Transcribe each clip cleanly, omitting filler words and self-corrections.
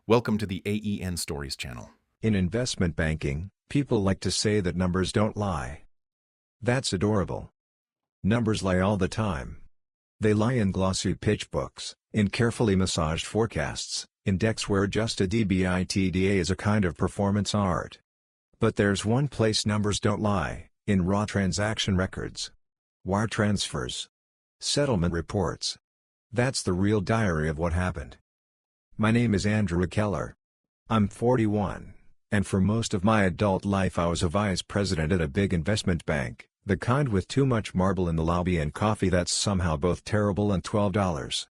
Welcome to the AEN Stories channel. In investment banking, people like to say that numbers don't lie. That's adorable. Numbers lie all the time. They lie in glossy pitch books, in carefully massaged forecasts, in decks where just a EBITDA is a kind of performance art. But there's one place numbers don't lie, in raw transaction records. Wire transfers. Settlement reports. That's the real diary of what happened. My name is Andrew Keller. I'm 41, and for most of my adult life I was a vice president at a big investment bank, the kind with too much marble in the lobby and coffee that's somehow both terrible and $12.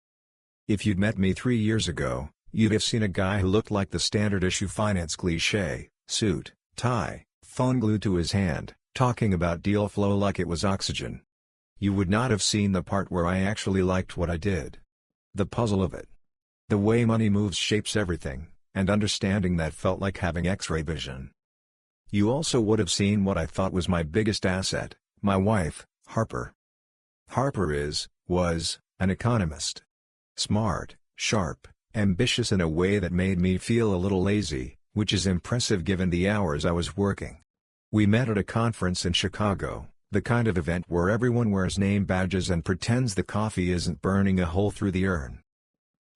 If you'd met me 3 years ago, you'd have seen a guy who looked like the standard issue finance cliché, suit, tie, phone glued to his hand, talking about deal flow like it was oxygen. You would not have seen the part where I actually liked what I did. The puzzle of it. The way money moves shapes everything, and understanding that felt like having X-ray vision. You also would have seen what I thought was my biggest asset, my wife, Harper. Harper was, an economist. Smart, sharp, ambitious in a way that made me feel a little lazy, which is impressive given the hours I was working. We met at a conference in Chicago, the kind of event where everyone wears name badges and pretends the coffee isn't burning a hole through the urn.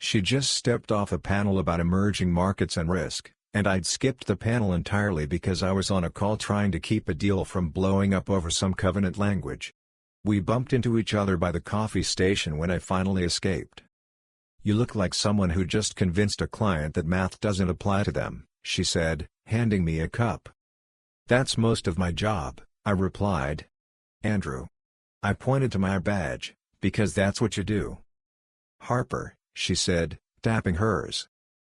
She just stepped off a panel about emerging markets and risk, and I'd skipped the panel entirely because I was on a call trying to keep a deal from blowing up over some covenant language. We bumped into each other by the coffee station when I finally escaped. "You look like someone who just convinced a client that math doesn't apply to them," she said, handing me a cup. "That's most of my job," I replied. "Andrew." I pointed to my badge, "because that's what you do." "Harper," she said, tapping hers.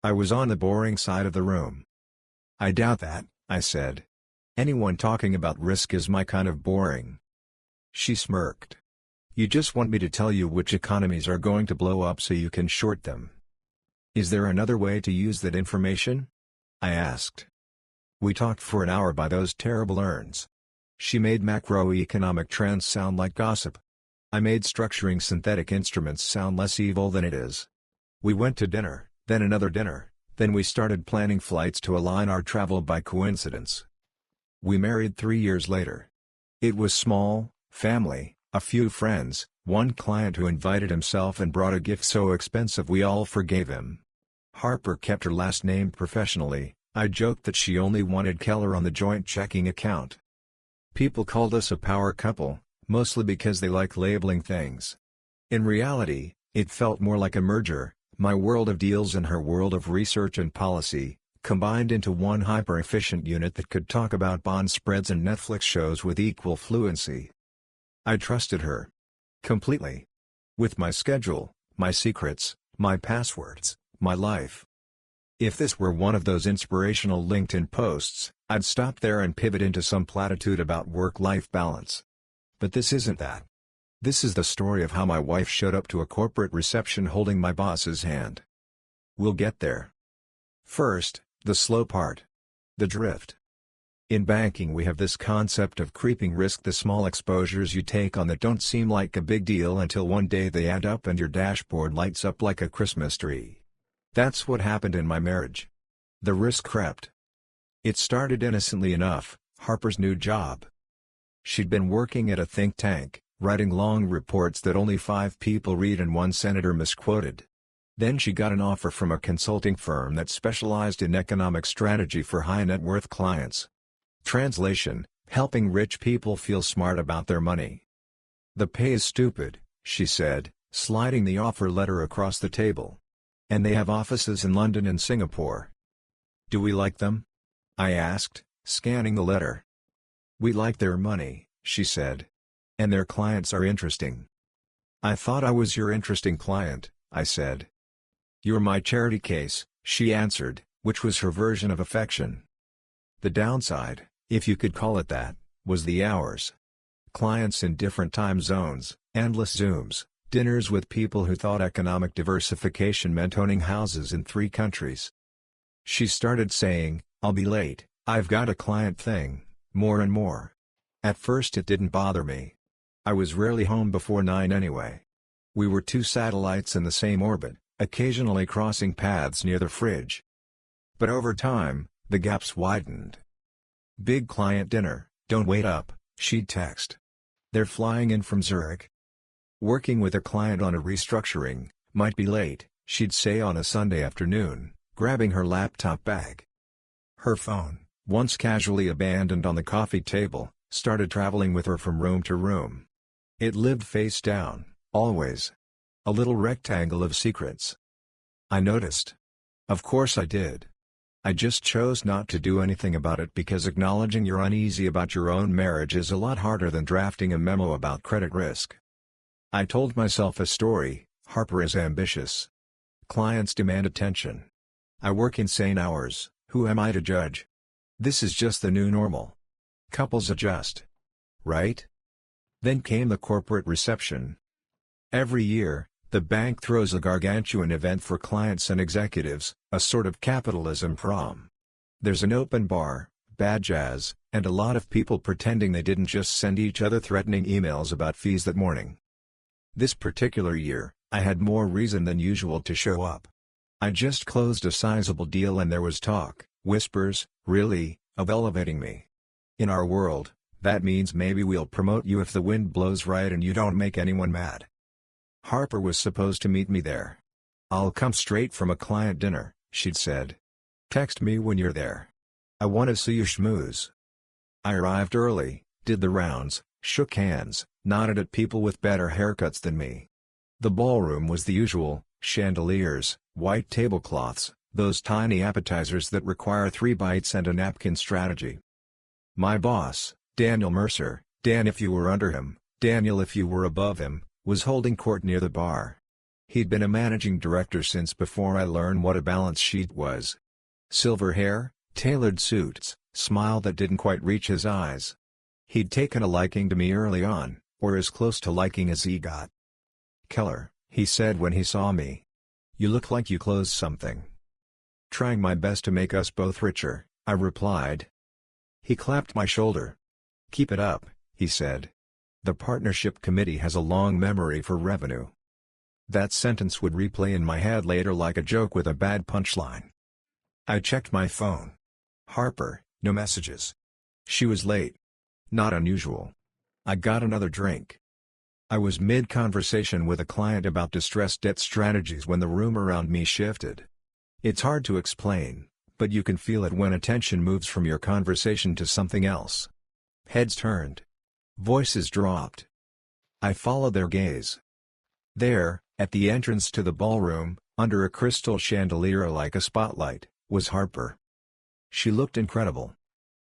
I was on the boring side of the room. "I doubt that," I said. "Anyone talking about risk is my kind of boring." She smirked. "You just want me to tell you which economies are going to blow up so you can short them. Is there another way to use that information?" I asked. We talked for an hour by those terrible urns. She made macroeconomic trends sound like gossip. I made structuring synthetic instruments sound less evil than it is. We went to dinner, then another dinner, then we started planning flights to align our travel by coincidence. We married 3 years later. It was small, family, a few friends, one client who invited himself and brought a gift so expensive we all forgave him. Harper kept her last name professionally. I joked that she only wanted Keller on the joint checking account. People called us a power couple, mostly because they like labeling things. In reality, it felt more like a merger, my world of deals and her world of research and policy, combined into one hyper-efficient unit that could talk about bond spreads and Netflix shows with equal fluency. I trusted her. Completely. With my schedule, my secrets, my passwords, my life. If this were one of those inspirational LinkedIn posts, I'd stop there and pivot into some platitude about work-life balance. But this isn't that. This is the story of how my wife showed up to a corporate reception holding my boss's hand. We'll get there. First, the slow part. The drift. In banking we have this concept of creeping risk, the small exposures you take on that don't seem like a big deal until one day they add up and your dashboard lights up like a Christmas tree. That's what happened in my marriage. The risk crept. It started innocently enough, Harper's new job. She'd been working at a think tank, writing long reports that only 5 people read and one senator misquoted. Then she got an offer from a consulting firm that specialized in economic strategy for high-net-worth clients. Translation: helping rich people feel smart about their money. "The pay is stupid," she said, sliding the offer letter across the table. "And they have offices in London and Singapore." "Do we like them?" I asked, scanning the letter. "We like their money," she said. "And their clients are interesting." "I thought I was your interesting client," I said. "You're my charity case," she answered, which was her version of affection. The downside, if you could call it that, was the hours. Clients in different time zones, endless Zooms, dinners with people who thought economic diversification meant owning houses in 3 countries. She started saying, "I'll be late, I've got a client thing," more and more. At first it didn't bother me. I was rarely home before 9 anyway. We were 2 satellites in the same orbit, occasionally crossing paths near the fridge. But over time, the gaps widened. "Big client dinner, don't wait up," she'd text. "They're flying in from Zurich." Working with a client on a restructuring, "Might be late," she'd say on a Sunday afternoon, grabbing her laptop bag. Her phone, once casually abandoned on the coffee table, started traveling with her from room to room. It lived face down, always. A little rectangle of secrets. I noticed. Of course I did. I just chose not to do anything about it because acknowledging you're uneasy about your own marriage is a lot harder than drafting a memo about credit risk. I told myself a story: Harper is ambitious. Clients demand attention. I work insane hours, who am I to judge? This is just the new normal. Couples adjust. Right? Then came the corporate reception. Every year, the bank throws a gargantuan event for clients and executives, a sort of capitalism prom. There's an open bar, bad jazz, and a lot of people pretending they didn't just send each other threatening emails about fees that morning. This particular year, I had more reason than usual to show up. I just closed a sizable deal and there was talk, whispers, really, of elevating me. In our world, that means maybe we'll promote you if the wind blows right and you don't make anyone mad. Harper was supposed to meet me there. "I'll come straight from a client dinner," she'd said. "Text me when you're there. I want to see you schmooze." I arrived early, did the rounds, shook hands, nodded at people with better haircuts than me. The ballroom was the usual: chandeliers, white tablecloths, those tiny appetizers that require 3 bites and a napkin strategy. My boss, Daniel Mercer, Dan if you were under him, Daniel if you were above him, was holding court near the bar. He'd been a managing director since before I learned what a balance sheet was. Silver hair, tailored suits, smile that didn't quite reach his eyes. He'd taken a liking to me early on, or as close to liking as he got. "Keller," he said when he saw me. "You look like you closed something." "Trying my best to make us both richer," I replied. He clapped my shoulder. "Keep it up," he said. "The partnership committee has a long memory for revenue." That sentence would replay in my head later like a joke with a bad punchline. I checked my phone. Harper, no messages. She was late. Not unusual. I got another drink. I was mid-conversation with a client about distressed debt strategies when the room around me shifted. It's hard to explain, but you can feel it when attention moves from your conversation to something else. Heads turned. Voices dropped. I followed their gaze. There, at the entrance to the ballroom, under a crystal chandelier like a spotlight, was Harper. She looked incredible.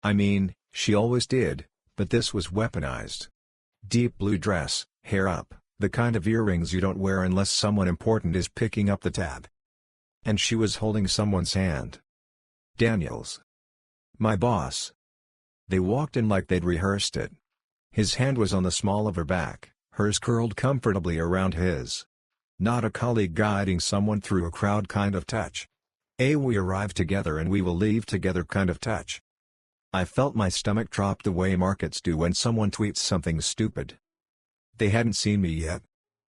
I mean, she always did, but this was weaponized. Deep blue dress, hair up, the kind of earrings you don't wear unless someone important is picking up the tab. And she was holding someone's hand. Daniel's. My boss. They walked in like they'd rehearsed it. His hand was on the small of her back, hers curled comfortably around his. Not a colleague guiding someone through a crowd kind of touch. We arrived together and we will leave together kind of touch. I felt my stomach drop the way markets do when someone tweets something stupid. They hadn't seen me yet.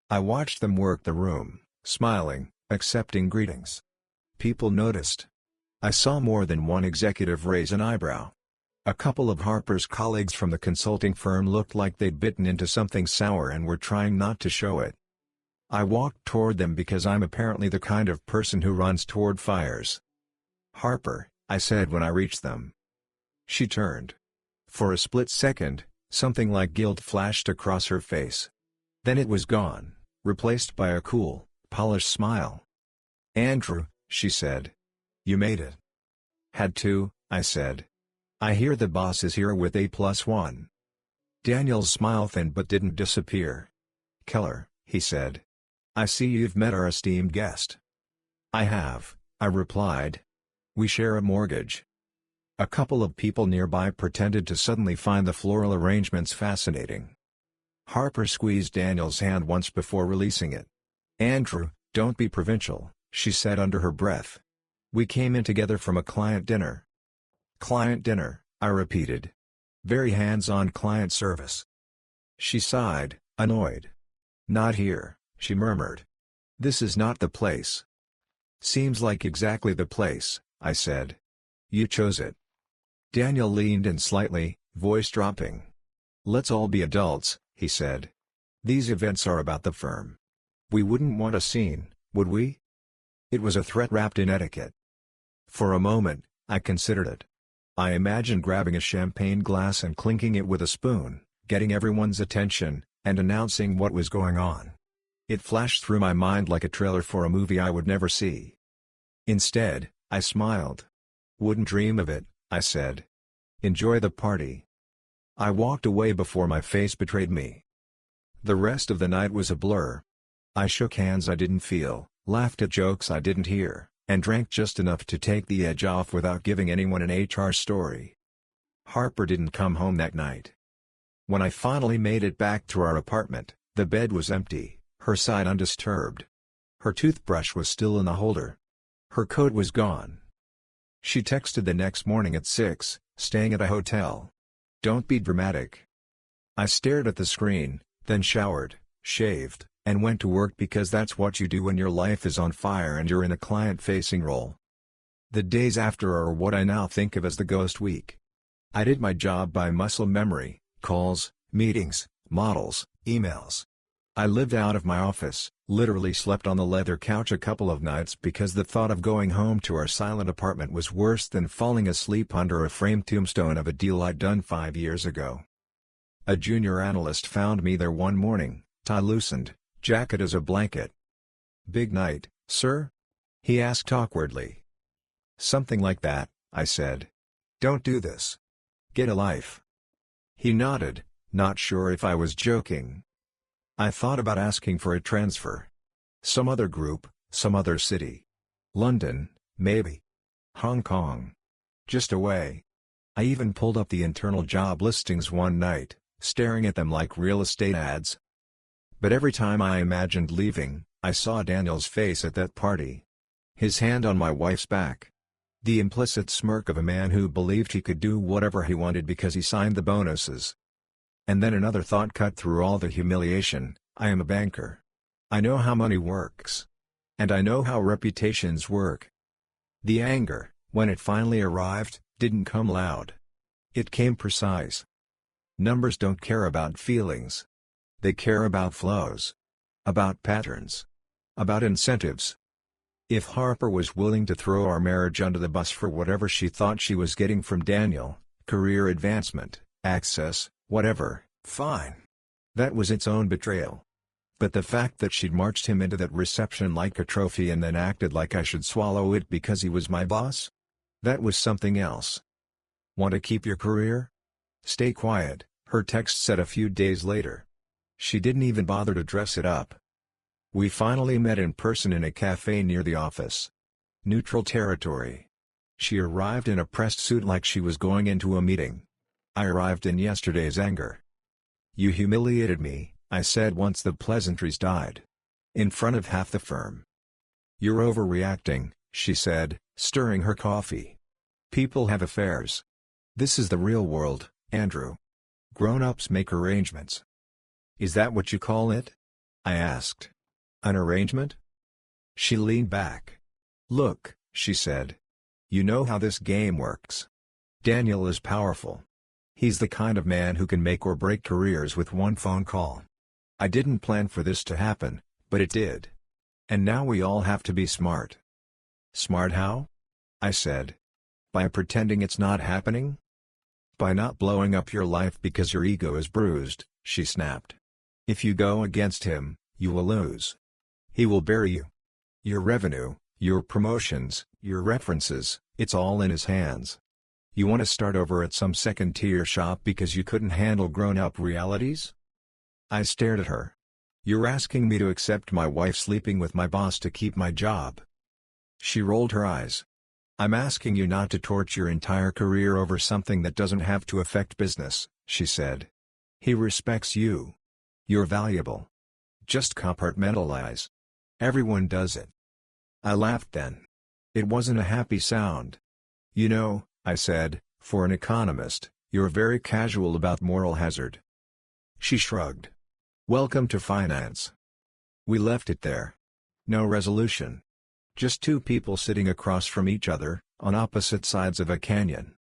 I watched them work the room, smiling, accepting greetings. People noticed. I saw more than one executive raise an eyebrow. A couple of Harper's colleagues from the consulting firm looked like they'd bitten into something sour and were trying not to show it. I walked toward them because I'm apparently the kind of person who runs toward fires. "Harper," I said when I reached them. She turned. For a split second, something like guilt flashed across her face. Then it was gone, replaced by a cool, polished smile. "Andrew," she said. "You made it." "Had to," I said. "I hear the boss is here with A+1. Daniel's smile thinned but didn't disappear. "Keller," he said. "I see you've met our esteemed guest." "I have," I replied. "We share a mortgage." A couple of people nearby pretended to suddenly find the floral arrangements fascinating. Harper squeezed Daniel's hand once before releasing it. "Andrew, don't be provincial," she said under her breath. "We came in together from a client dinner." "Client dinner," I repeated. "Very hands-on client service." She sighed, annoyed. "Not here," she murmured. "This is not the place." "Seems like exactly the place," I said. You chose it. Daniel leaned in slightly, voice dropping. Let's all be adults, he said. These events are about the firm. We wouldn't want a scene, would we? It was a threat wrapped in etiquette. For a moment, I considered it. I imagined grabbing a champagne glass and clinking it with a spoon, getting everyone's attention, and announcing what was going on. It flashed through my mind like a trailer for a movie I would never see. Instead, I smiled. Wouldn't dream of it, I said. Enjoy the party. I walked away before my face betrayed me. The rest of the night was a blur. I shook hands I didn't feel, laughed at jokes I didn't hear, and drank just enough to take the edge off without giving anyone an HR story. Harper didn't come home that night. When I finally made it back to our apartment, the bed was empty, her side undisturbed. Her toothbrush was still in the holder. Her coat was gone. She texted the next morning at 6, staying at a hotel. Don't be dramatic. I stared at the screen, then showered, shaved, and went to work because that's what you do when your life is on fire and you're in a client-facing role. The days after are what I now think of as the ghost week. I did my job by muscle memory, calls, meetings, models, emails. I lived out of my office, literally slept on the leather couch a couple of nights because the thought of going home to our silent apartment was worse than falling asleep under a framed tombstone of a deal I'd done 5 years ago. A junior analyst found me there one morning, tie loosened, jacket as a blanket. "Big night, sir?" he asked awkwardly. "Something like that," I said. "Don't do this. Get a life." He nodded, not sure if I was joking. I thought about asking for a transfer. Some other group, some other city. London, maybe. Hong Kong. Just away. I even pulled up the internal job listings one night, staring at them like real estate ads. But every time I imagined leaving, I saw Daniel's face at that party. His hand on my wife's back. The implicit smirk of a man who believed he could do whatever he wanted because he signed the bonuses. And then another thought cut through all the humiliation: I am a banker. I know how money works. And I know how reputations work. The anger, when it finally arrived, didn't come loud. It came precise. Numbers don't care about feelings. They care about flows. About patterns. About incentives. If Harper was willing to throw our marriage under the bus for whatever she thought she was getting from Daniel, career advancement, access, whatever, fine. That was its own betrayal. But the fact that she'd marched him into that reception like a trophy and then acted like I should swallow it because he was my boss? That was something else. Want to keep your career? Stay quiet, her text said a few days later. She didn't even bother to dress it up. We finally met in person in a cafe near the office. Neutral territory. She arrived in a pressed suit like she was going into a meeting. I arrived in yesterday's anger. "You humiliated me," I said once the pleasantries died. "In front of half the firm." "You're overreacting," she said, stirring her coffee. "People have affairs. This is the real world, Andrew. Grown-ups make arrangements." "Is that what you call it?" I asked. "An arrangement?" She leaned back. "Look," she said. "You know how this game works. Daniel is powerful. He's the kind of man who can make or break careers with one phone call. I didn't plan for this to happen, but it did. And now we all have to be smart." "Smart how?" I said. "By pretending it's not happening?" "By not blowing up your life because your ego is bruised," she snapped. "If you go against him, you will lose. He will bury you. Your revenue, your promotions, your references, it's all in his hands. You want to start over at some second-tier shop because you couldn't handle grown-up realities?" I stared at her. "You're asking me to accept my wife sleeping with my boss to keep my job?" She rolled her eyes. "I'm asking you not to torch your entire career over something that doesn't have to affect business," she said. "He respects you. You're valuable. Just compartmentalize. Everyone does it." I laughed then. It wasn't a happy sound. "You know," I said, "for an economist, you're very casual about moral hazard." She shrugged. "Welcome to finance." We left it there. No resolution. Just two people sitting across from each other, on opposite sides of a canyon.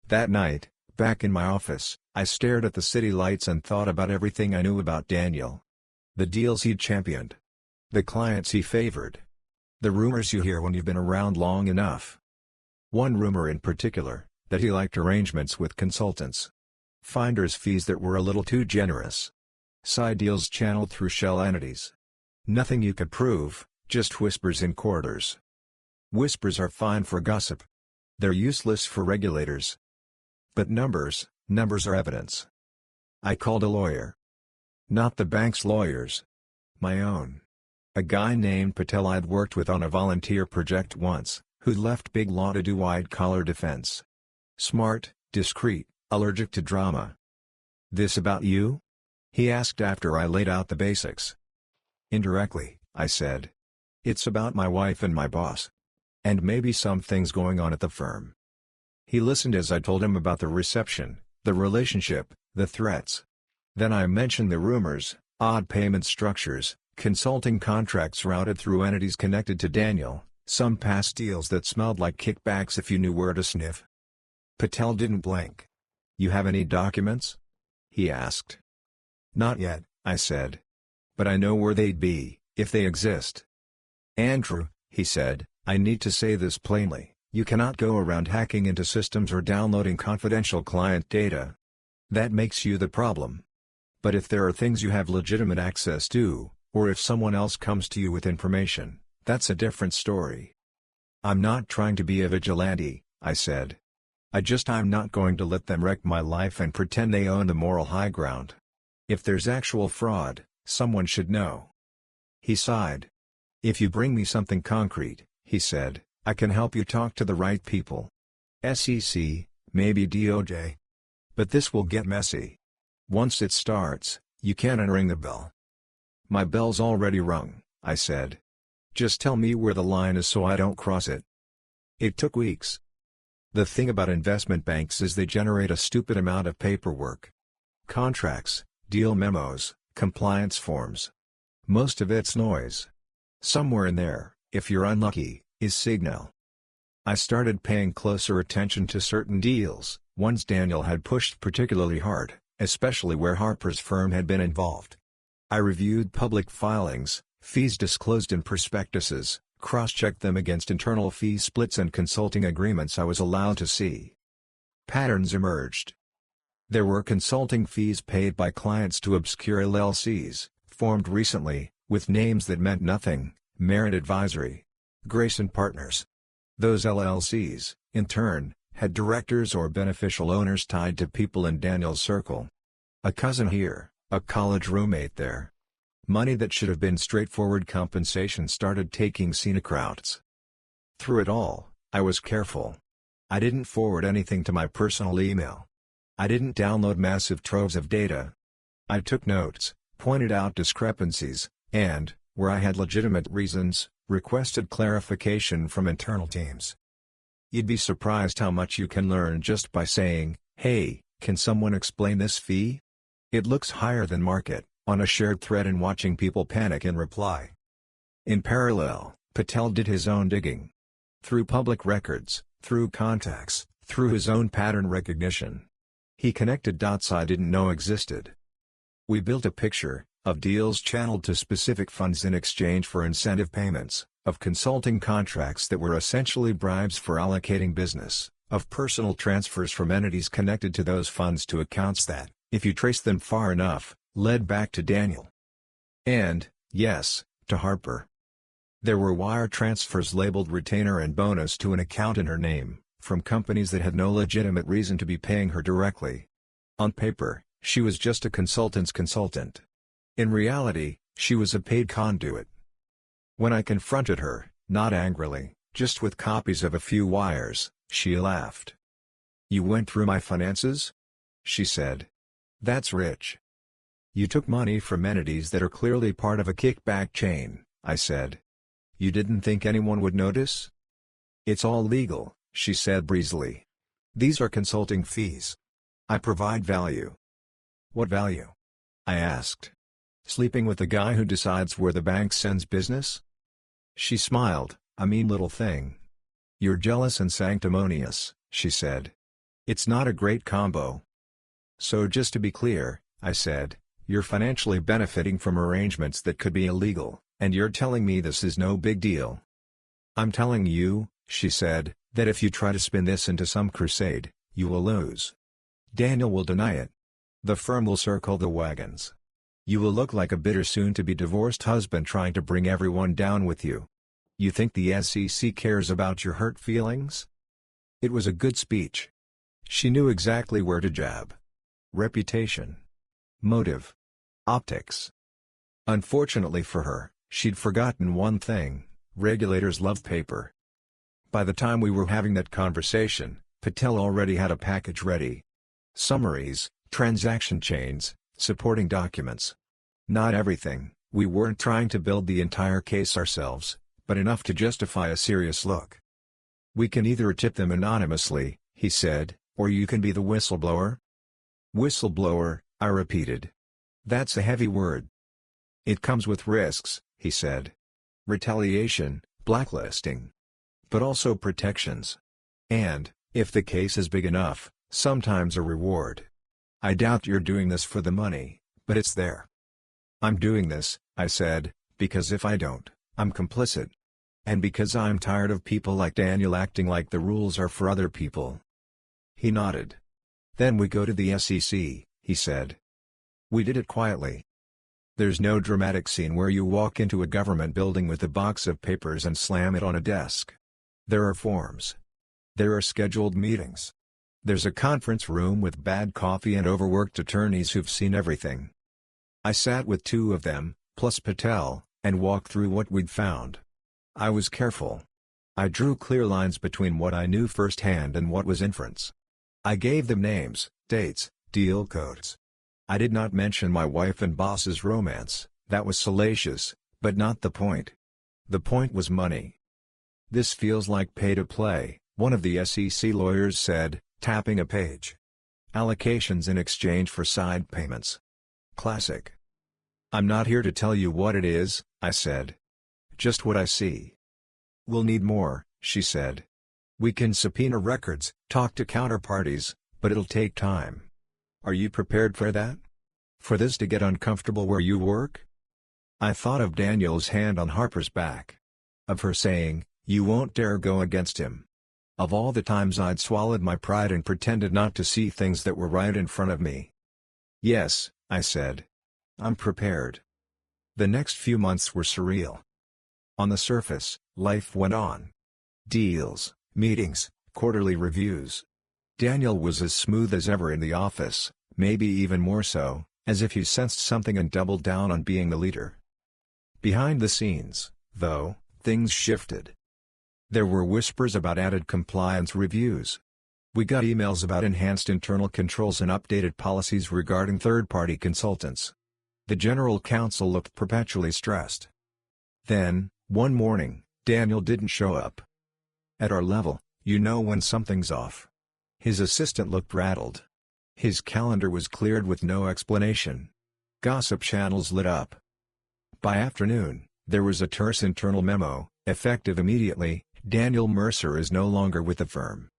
That night, back in my office, I stared at the city lights and thought about everything I knew about Daniel. The deals he'd championed. The clients he favored. The rumors you hear when you've been around long enough. One rumor in particular, that he liked arrangements with consultants. Finder's fees that were a little too generous. Side deals channeled through shell entities. Nothing you could prove, just whispers in corridors. Whispers are fine for gossip. They're useless for regulators. But numbers are evidence. I called a lawyer. Not the bank's lawyers. My own. A guy named Patel I'd worked with on a volunteer project once, who'd left big law to do white-collar defense. Smart, discreet, allergic to drama. "This about you?" he asked after I laid out the basics. "Indirectly," I said. "It's about my wife and my boss. And maybe some things going on at the firm." He listened as I told him about the reception, the relationship, the threats. Then I mentioned the rumors, odd payment structures, consulting contracts routed through entities connected to Daniel, some past deals that smelled like kickbacks if you knew where to sniff. Patel didn't blink. "You have any documents?" he asked. "Not yet," I said. "But I know where they'd be, if they exist." "Andrew," he said, "I need to say this plainly, you cannot go around hacking into systems or downloading confidential client data. That makes you the problem. But if there are things you have legitimate access to, or if someone else comes to you with information, that's a different story." "I'm not trying to be a vigilante," I said. I'm not going to let them wreck my life and pretend they own the moral high ground. If there's actual fraud, someone should know." He sighed. "If you bring me something concrete," he said, "I can help you talk to the right people. SEC, maybe DOJ. But this will get messy. Once it starts, you can't unring the bell." "My bell's already rung," I said. "Just tell me where the line is so I don't cross it." It took weeks. The thing about investment banks is they generate a stupid amount of paperwork. Contracts, deal memos, compliance forms. Most of it's noise. Somewhere in there, if you're unlucky, is signal. I started paying closer attention to certain deals, ones Daniel had pushed particularly hard, especially where Harper's firm had been involved. I reviewed public filings, fees disclosed in prospectuses, cross-checked them against internal fee splits and consulting agreements I was allowed to see. Patterns emerged. There were consulting fees paid by clients to obscure LLCs, formed recently, with names that meant nothing: Merit Advisory, Grayson Partners. Those LLCs, in turn, had directors or beneficial owners tied to people in Daniel's circle. A cousin here, a college roommate there. Money that should have been straightforward compensation started taking scenic routes. Through it all, I was careful. I didn't forward anything to my personal email. I didn't download massive troves of data. I took notes, pointed out discrepancies, and, where I had legitimate reasons, requested clarification from internal teams. You'd be surprised how much you can learn just by saying, "Hey, can someone explain this fee?" It looks higher than market, on a shared thread, and watching people panic in reply. In parallel, Patel did his own digging. Through public records, through contacts, through his own pattern recognition. He connected dots I didn't know existed. We built a picture, of deals channeled to specific funds in exchange for incentive payments, of consulting contracts that were essentially bribes for allocating business, of personal transfers from entities connected to those funds to accounts that, if you trace them far enough, led back to Daniel. And, yes, to Harper. There were wire transfers labeled retainer and bonus to an account in her name, from companies that had no legitimate reason to be paying her directly. On paper, she was just a consultant's consultant. In reality, she was a paid conduit. When I confronted her, not angrily, just with copies of a few wires, she laughed. "You went through my finances?" she said. "That's rich." "You took money from entities that are clearly part of a kickback chain," I said. "You didn't think anyone would notice?" "It's all legal," she said breezily. "These are consulting fees. I provide value." "What value?" I asked. "Sleeping with the guy who decides where the bank sends business?" She smiled, "A mean little thing." "You're jealous and sanctimonious," she said. "It's not a great combo." "So just to be clear," I said, "you're financially benefiting from arrangements that could be illegal, and you're telling me this is no big deal." "I'm telling you," she said, "that if you try to spin this into some crusade, you will lose. Daniel will deny it. The firm will circle the wagons. You will look like a bitter soon-to-be divorced husband trying to bring everyone down with you. You think the SEC cares about your hurt feelings?" It was a good speech. She knew exactly where to jab. Reputation. Motive. Optics. Unfortunately for her, she'd forgotten one thing: regulators love paper. By the time we were having that conversation, Patel already had a package ready. Summaries, transaction chains, supporting documents. Not everything, we weren't trying to build the entire case ourselves, but enough to justify a serious look. "We can either tip them anonymously," he said, "or you can be the whistleblower." "Whistleblower," I repeated. "That's a heavy word." "It comes with risks," he said. "Retaliation, blacklisting. But also protections. And, if the case is big enough, sometimes a reward. I doubt you're doing this for the money, but it's there." "I'm doing this," I said, "because if I don't, I'm complicit. And because I'm tired of people like Daniel acting like the rules are for other people." He nodded. "Then we go to the SEC," he said. We did it quietly. There's no dramatic scene where you walk into a government building with a box of papers and slam it on a desk. There are forms. There are scheduled meetings. There's a conference room with bad coffee and overworked attorneys who've seen everything. I sat with two of them, plus Patel, and walked through what we'd found. I was careful. I drew clear lines between what I knew firsthand and what was inference. I gave them names, dates, deal codes. I did not mention my wife and boss's romance. That was salacious, but not the point. The point was money. "This feels like pay-to-play," one of the SEC lawyers said, tapping a page. "Allocations in exchange for side payments. Classic." "I'm not here to tell you what it is," I said. "Just what I see." "We'll need more," she said. "We can subpoena records, talk to counterparties, but it'll take time. Are you prepared for that? For this to get uncomfortable where you work?" I thought of Daniel's hand on Harper's back. Of her saying, "You won't dare go against him." Of all the times I'd swallowed my pride and pretended not to see things that were right in front of me. "Yes," I said. "I'm prepared." The next few months were surreal. On the surface, life went on. Deals, meetings, quarterly reviews. Daniel was as smooth as ever in the office, maybe even more so, as if he sensed something and doubled down on being the leader. Behind the scenes, though, things shifted. There were whispers about added compliance reviews. We got emails about enhanced internal controls and updated policies regarding third-party consultants. The general counsel looked perpetually stressed. Then, one morning, Daniel didn't show up. At our level, you know when something's off. His assistant looked rattled. His calendar was cleared with no explanation. Gossip channels lit up. By afternoon, there was a terse internal memo, effective immediately: "Daniel Mercer is no longer with the firm.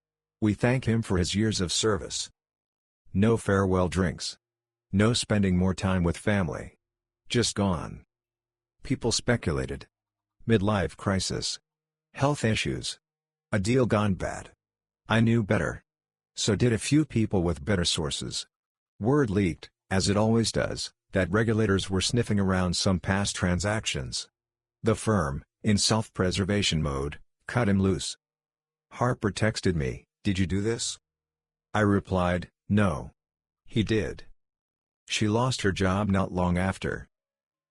We thank him for his years of service." No farewell drinks. No spending more time with family. Just gone. People speculated. Midlife crisis. Health issues. A deal gone bad. I knew better. So did a few people with better sources. Word leaked, as it always does, that regulators were sniffing around some past transactions. The firm, in self-preservation mode, cut him loose. Harper texted me, "Did you do this?" I replied, "No." He did. She lost her job not long after.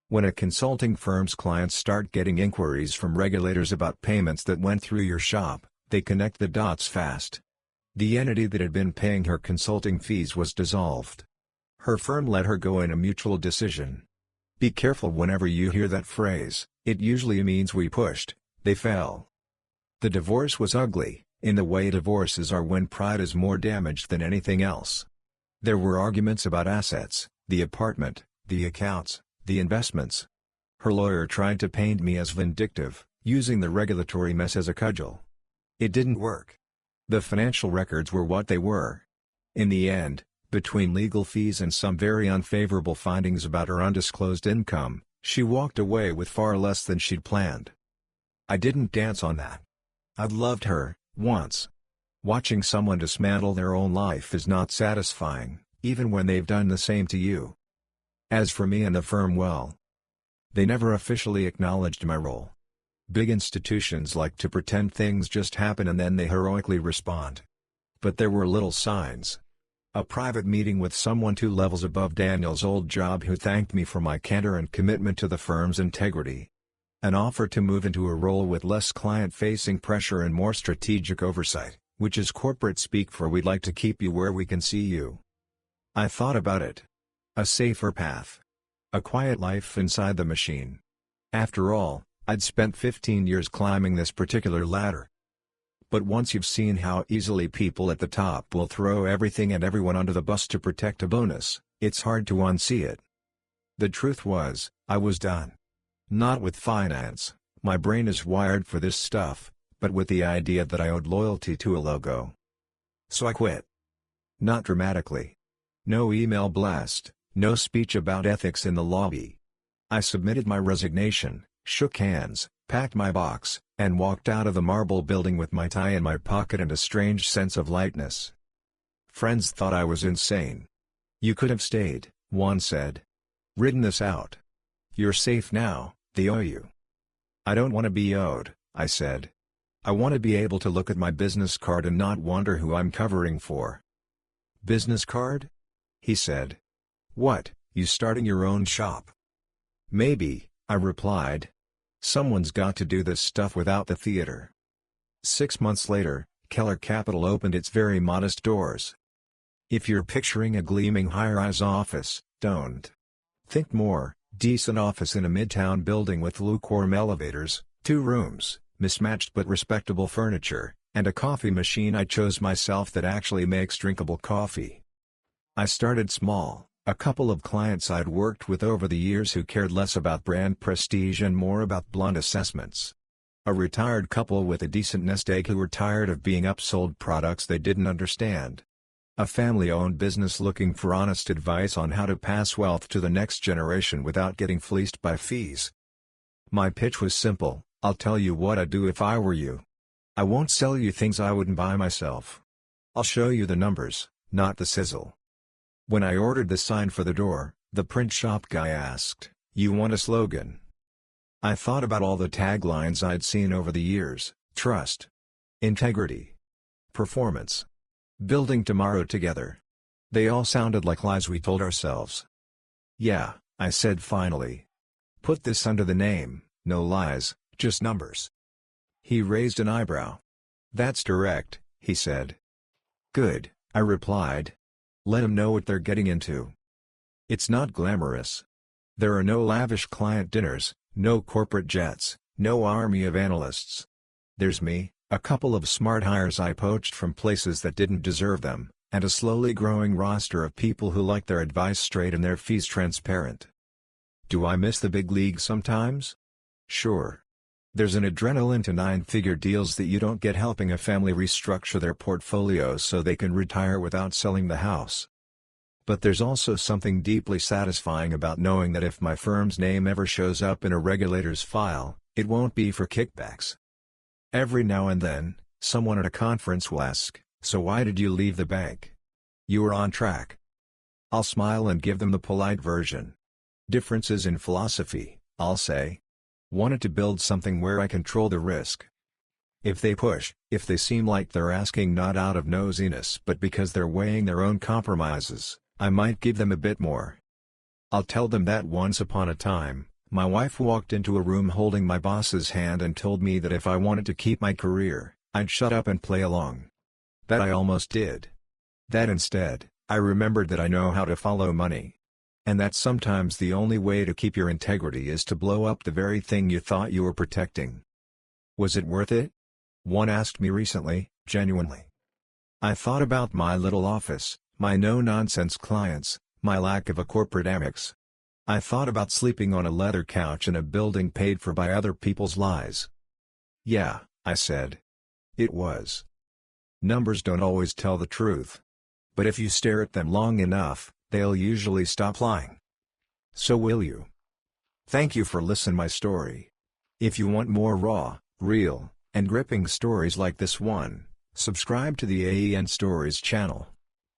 When a consulting firm's clients start getting inquiries from regulators about payments that went through your shop, they connect the dots fast. The entity that had been paying her consulting fees was dissolved. Her firm let her go in a mutual decision. Be careful whenever you hear that phrase, it usually means we pushed, they fell. The divorce was ugly, in the way divorces are when pride is more damaged than anything else. There were arguments about assets, the apartment, the accounts, the investments. Her lawyer tried to paint me as vindictive, using the regulatory mess as a cudgel. It didn't work. The financial records were what they were. In the end, between legal fees and some very unfavorable findings about her undisclosed income, she walked away with far less than she'd planned. I didn't dance on that. I'd loved her, once. Watching someone dismantle their own life is not satisfying, even when they've done the same to you. As for me and the firm, well, they never officially acknowledged my role. Big institutions like to pretend things just happen and then they heroically respond. But there were little signs. A private meeting with someone 2 levels above Daniel's old job who thanked me for my candor and commitment to the firm's integrity. An offer to move into a role with less client-facing pressure and more strategic oversight, which is corporate speak for "we'd like to keep you where we can see you." I thought about it. A safer path. A quiet life inside the machine. After all, I'd spent 15 years climbing this particular ladder. But once you've seen how easily people at the top will throw everything and everyone under the bus to protect a bonus, it's hard to unsee it. The truth was, I was done. Not with finance, my brain is wired for this stuff, but with the idea that I owed loyalty to a logo. So I quit. Not dramatically. No email blast, no speech about ethics in the lobby. I submitted my resignation, shook hands, packed my box, and walked out of the marble building with my tie in my pocket and a strange sense of lightness. Friends thought I was insane. "You could have stayed," one said. "Ridden this out. You're safe now, they owe you." "I don't want to be owed," I said. "I want to be able to look at my business card and not wonder who I'm covering for." "Business card?" he said. "What, you starting your own shop?" "Maybe," I replied. "Someone's got to do this stuff without the theater." 6 months later, Keller Capital opened its very modest doors. If you're picturing a gleaming high-rise office, don't. Think more, decent office in a midtown building with lukewarm elevators, 2 rooms, mismatched but respectable furniture, and a coffee machine I chose myself that actually makes drinkable coffee. I started small. A couple of clients I'd worked with over the years who cared less about brand prestige and more about blunt assessments. A retired couple with a decent nest egg who were tired of being upsold products they didn't understand. A family-owned business looking for honest advice on how to pass wealth to the next generation without getting fleeced by fees. My pitch was simple: "I'll tell you what I'd do if I were you. I won't sell you things I wouldn't buy myself. I'll show you the numbers, not the sizzle." When I ordered the sign for the door, the print shop guy asked, "You want a slogan?" I thought about all the taglines I'd seen over the years: trust, integrity, performance, building tomorrow together. They all sounded like lies we told ourselves. "Yeah," I said finally. "Put this under the name, no lies, just numbers." He raised an eyebrow. "That's direct," he said. "Good," I replied. "Let them know what they're getting into." It's not glamorous. There are no lavish client dinners, no corporate jets, no army of analysts. There's me, a couple of smart hires I poached from places that didn't deserve them, and a slowly growing roster of people who like their advice straight and their fees transparent. Do I miss the big league sometimes? Sure. There's an adrenaline to 9-figure deals that you don't get helping a family restructure their portfolios so they can retire without selling the house. But there's also something deeply satisfying about knowing that if my firm's name ever shows up in a regulator's file, it won't be for kickbacks. Every now and then, someone at a conference will ask, "So why did you leave the bank?" "You were on track." I'll smile and give them the polite version. "Differences in philosophy," I'll say. "Wanted to build something where I control the risk." If they push, if they seem like they're asking not out of nosiness but because they're weighing their own compromises, I might give them a bit more. I'll tell them that once upon a time, my wife walked into a room holding my boss's hand and told me that if I wanted to keep my career, I'd shut up and play along. That I almost did. That instead, I remembered that I know how to follow money. And that sometimes the only way to keep your integrity is to blow up the very thing you thought you were protecting. Was it worth it? One asked me recently, genuinely. I thought about my little office, my no-nonsense clients, my lack of a corporate amex. I thought about sleeping on a leather couch in a building paid for by other people's lies. "Yeah," I said. It was. Numbers don't always tell the truth. But if you stare at them long enough, they'll usually stop lying. So will you? Thank you for listening my story. If you want more raw, real, and gripping stories like this one, subscribe to the AEN Stories channel.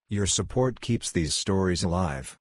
Your support keeps these stories alive.